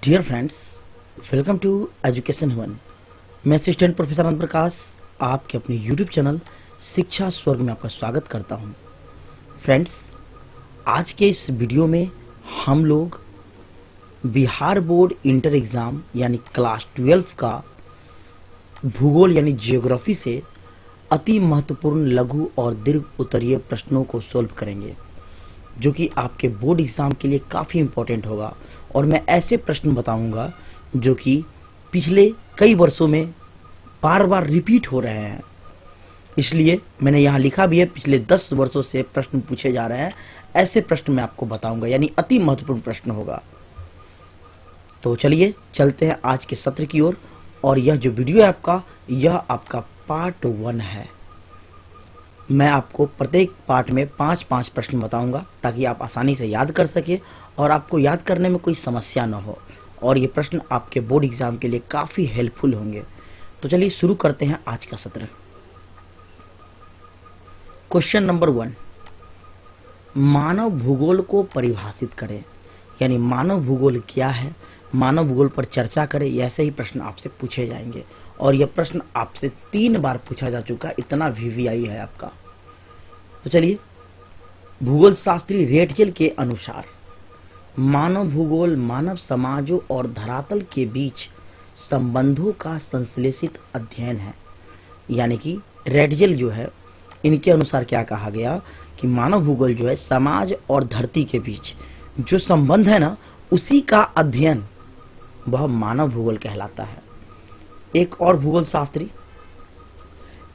Dear friends, welcome to education one. मैं assistant professor Anant Prakash आपके अपने यूट्यूब चैनल शिक्षा स्वर्ग में आपका स्वागत करता हूं। फ्रेंड्स, आज के इस वीडियो में हम लोग बिहार बोर्ड इंटर एग्ज़ाम यानी क्लास 12 का भूगोल यानी जियोग्राफी से अति महत्वपूर्ण लघु और दीर्घ उत्तरीय प्रश्नों को सोल्व करेंगे, जो कि आपके बोर्ड एग्ज़ाम के लिए काफ़ी इम्पोर्टेंट होगा। और मैं ऐसे प्रश्न बताऊंगा जो कि पिछले कई वर्षों में बार बार रिपीट हो रहे हैं, इसलिए मैंने यहाँ लिखा भी है पिछले 10 वर्षों से प्रश्न पूछे जा रहे हैं। ऐसे प्रश्न मैं आपको बताऊंगा, यानी अति महत्वपूर्ण प्रश्न होगा। तो चलिए चलते हैं आज के सत्र की ओर। और यह जो वीडियो है आपका, यह आपका पार्ट 1 है। मैं आपको प्रत्येक पार्ट में 5-5 प्रश्न बताऊंगा ताकि आप आसानी से याद कर सके और आपको याद करने में कोई समस्या न हो, और ये प्रश्न आपके बोर्ड एग्जाम के लिए काफ़ी हेल्पफुल होंगे। तो चलिए शुरू करते हैं आज का सत्र। क्वेश्चन नंबर 1, मानव भूगोल को परिभाषित करें। यानी मानव भूगोल क्या है, मानव भूगोल पर चर्चा करें। ऐसे ही प्रश्न आपसे पूछे जाएंगे, और यह प्रश्न आपसे 3 बार पूछा जा चुका है, इतना वीवीआई है आपका। तो चलिए, भूगोल शास्त्री रेटजेल के अनुसार मानव भूगोल मानव समाजों और धरातल के बीच संबंधों का संश्लेषित अध्ययन है। यानी कि रेटजेल जो है, इनके अनुसार क्या कहा गया कि मानव भूगोल जो है समाज और धरती के बीच जो संबंध है ना, उसी का अध्ययन वह मानव भूगोल कहलाता है। एक और भूगोल शास्त्री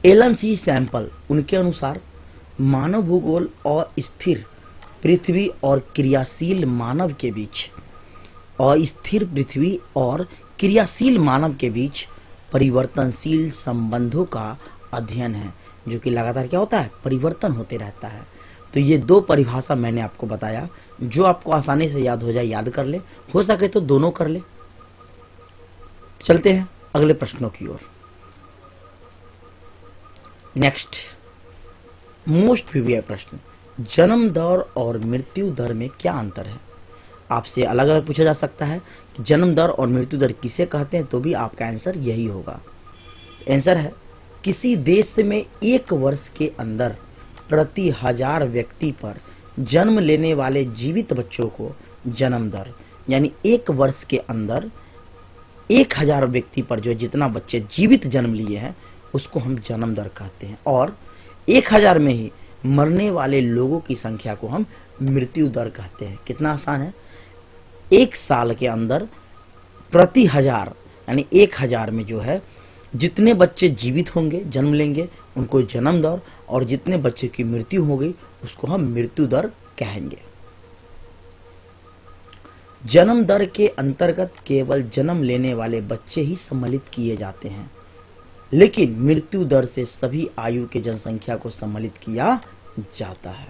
एलन सी सैंपल, उनके अनुसार मानव भूगोल और स्थिर पृथ्वी और क्रियाशील मानव के बीच, और स्थिर पृथ्वी और क्रियाशील मानव के बीच परिवर्तनशील संबंधों का अध्ययन है, जो कि लगातार क्या होता है, परिवर्तन होते रहता है। तो ये 2 परिभाषा मैंने आपको बताया, जो आपको आसानी से याद हो जाए, याद कर ले, हो सके तो दोनों कर ले। चलते हैं अगले प्रश्नों की ओर। नेक्स्ट मोस्ट वीवीआई प्रश्न, जन्म दर और मृत्यु दर में क्या अंतर है। आपसे अलग अलग पूछा जा सकता है कि जन्म दर और मृत्यु दर किसे कहते हैं, तो भी आपका आंसर यही होगा। आंसर है, किसी देश में 1 वर्ष के अंदर प्रति 1000 व्यक्ति पर जन्म लेने वाले जीवित बच्चों को जन्म दर, यानी 1 वर्ष के अंदर 1000 व्यक्ति पर जो जितना बच्चे जीवित जन्म लिए हैं उसको हम जन्म दर कहते हैं। और 1000 में ही मरने वाले लोगों की संख्या को हम मृत्यु दर कहते हैं। कितना आसान है, 1 साल के अंदर प्रति 1000, यानी 1000 में जो है जितने बच्चे जीवित होंगे, जन्म लेंगे, उनको जन्म दर, और जितने बच्चे की मृत्यु हो गई उसको हम मृत्यु दर कहेंगे। जन्म दर के अंतर्गत केवल जन्म लेने वाले बच्चे ही सम्मिलित किए जाते हैं, लेकिन मृत्यु दर से सभी आयु के जनसंख्या को सम्मिलित किया जाता है।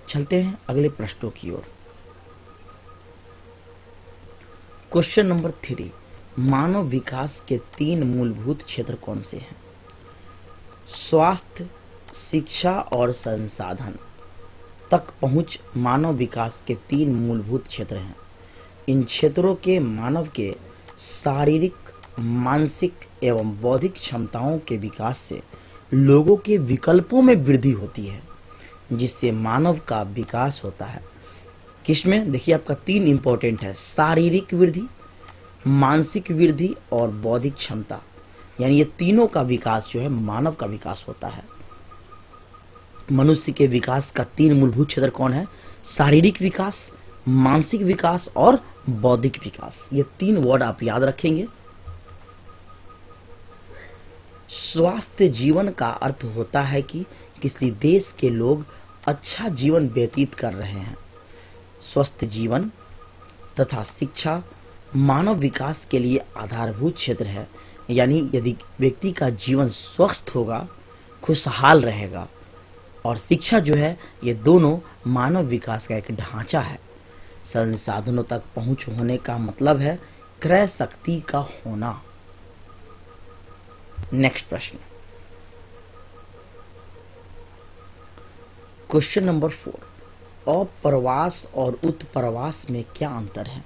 चलते हैं अगले प्रश्नों की ओर। क्वेश्चन नंबर 3, मानव विकास के 3 मूलभूत क्षेत्र कौन से हैं। स्वास्थ्य, शिक्षा और संसाधन तक पहुंच मानव विकास के 3 मूलभूत क्षेत्र हैं। इन क्षेत्रों के मानव के शारीरिक, मानसिक एवं बौद्धिक क्षमताओं के विकास से लोगों के विकल्पों में वृद्धि होती है, जिससे मानव का विकास होता है। किसमें, देखिए आपका 3 इंपॉर्टेंट है, शारीरिक वृद्धि, मानसिक वृद्धि और बौद्धिक क्षमता, यानी ये तीनों का विकास जो है मानव का विकास होता है। मनुष्य के विकास का 3 मूलभूत क्षेत्र कौन है, शारीरिक विकास, मानसिक विकास और बौद्धिक विकास। ये 3 वर्ड आप याद रखेंगे। स्वास्थ्य जीवन का अर्थ होता है कि किसी देश के लोग अच्छा जीवन व्यतीत कर रहे हैं। स्वस्थ जीवन तथा शिक्षा मानव विकास के लिए आधारभूत क्षेत्र है, यानी यदि व्यक्ति का जीवन स्वस्थ होगा, खुशहाल रहेगा, और शिक्षा जो है, ये दोनों मानव विकास का एक ढांचा है। संसाधनों तक पहुंच होने का मतलब है क्रय शक्ति का होना। नेक्स्ट प्रश्न, क्वेश्चन नंबर 4, अप्रवास और उत्प्रवास में क्या अंतर है।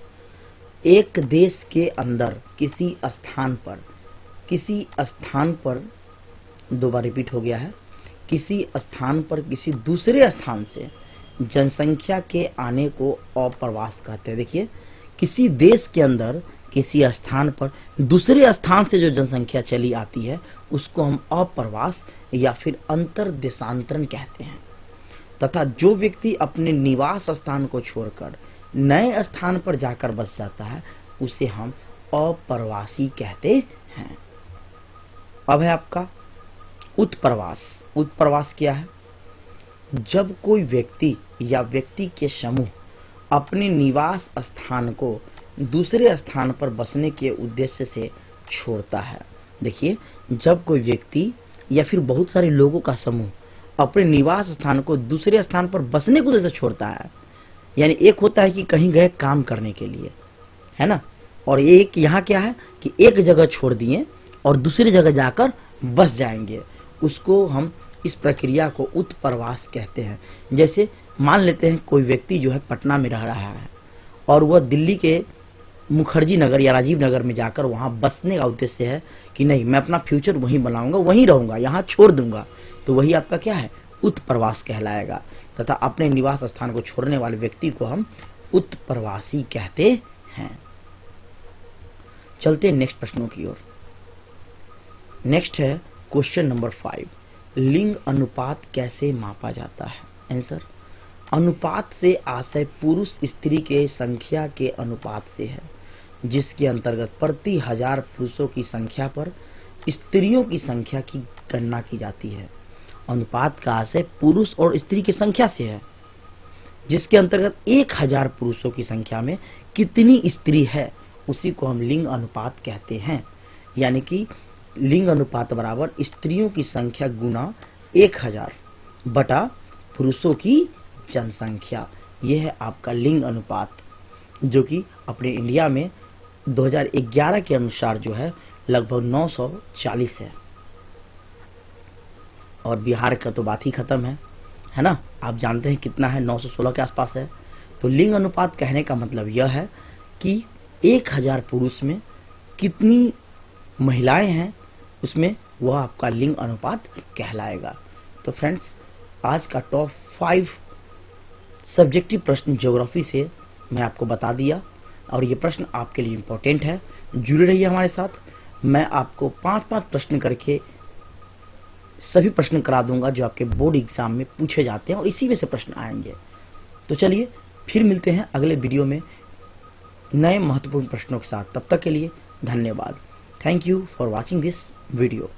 एक देश के अंदर किसी स्थान पर दो बार रिपीट हो गया है, किसी स्थान पर किसी दूसरे स्थान से जनसंख्या के आने को अप्रवास कहते हैं। देखिए, किसी देश के अंदर किसी स्थान पर दूसरे स्थान से जो जनसंख्या चली आती है उसको हम अप्रवास या फिर अंतर देशांतरण कहते हैं। तथा जो व्यक्ति अपने निवास स्थान को छोड़कर नए स्थान पर जाकर बस जाता है उसे हम अप्रवासी कहते हैं। अब है आपका उत्प्रवास। उत्प्रवास क्या है? जब कोई व्यक्ति या व्यक्ति के समूह अपने निवास स्थान को दूसरे स्थान पर बसने के उद्देश्य से छोड़ता है। देखिए, जब कोई व्यक्ति या फिर बहुत सारे लोगों का समूह अपने निवास स्थान को दूसरे स्थान पर बसने के उद्देश्य से छोड़ता है, यानी एक होता है कि कहीं गए काम करने के लिए, है ना, और एक यहाँ क्या है कि एक जगह छोड़ दिए और दूसरी जगह जाकर बस जाएंगे, उसको हम इस प्रक्रिया को उत्प्रवास कहते हैं। जैसे मान लेते हैं कोई व्यक्ति जो है पटना में रह रहा है और वह दिल्ली के मुखर्जी नगर या राजीव नगर में जाकर वहाँ बसने का उद्देश्य है कि नहीं, मैं अपना फ्यूचर वहीं बनाऊंगा, वहीं रहूंगा, यहाँ छोड़ दूंगा, तो वही आपका क्या है? उत्प्रवास कहलाएगा। तथा अपने निवास स्थान को छोड़ने वाले व्यक्ति को हम उत्प्रवासी कहते हैं। चलते हैं नेक्स्ट प्रश्नों की ओर। नेक्स्ट है क्वेश्चन नंबर 5, लिंग अनुपात कैसे मापा जाता है? आंसर, अनुपात से आशय पुरुष स्त्री के संख्या के अनुपात से है, जिसके अंतर्गत प्रति 1000 पुरुषों की संख्या पर स्त्रियों की संख्या की गणना की जाती है। अनुपात का आशय पुरुष और स्त्री की संख्या से है, जिसके अंतर्गत 1000 पुरुषों की संख्या में कितनी स्त्री है उसी को हम लिंग अनुपात कहते हैं। यानी कि लिंग अनुपात बराबर स्त्रियों की संख्या गुना 1000 बटा पुरुषों की जनसंख्या। यह है आपका लिंग अनुपात, जो कि अपने इंडिया में 2011 के अनुसार जो है लगभग 940 है, और बिहार का तो बात ही खत्म है ना। आप जानते हैं कितना है, 916 के आसपास है। तो लिंग अनुपात कहने का मतलब यह है कि 1000 पुरुष में कितनी महिलाएं हैं, उसमें वह आपका लिंग अनुपात कहलाएगा। तो फ्रेंड्स, आज का टॉप 5 सब्जेक्टिव प्रश्न ज्योग्राफी से मैं आपको बता दिया, और ये प्रश्न आपके लिए इम्पोर्टेंट है। जुड़े रहिए हमारे साथ। मैं आपको 5-5 प्रश्न करके सभी प्रश्न करा दूंगा जो आपके बोर्ड एग्जाम में पूछे जाते हैं, और इसी में से प्रश्न आएंगे। तो चलिए फिर मिलते हैं अगले वीडियो में नए महत्वपूर्ण प्रश्नों के साथ। तब तक के लिए धन्यवाद। Thank you for watching this video.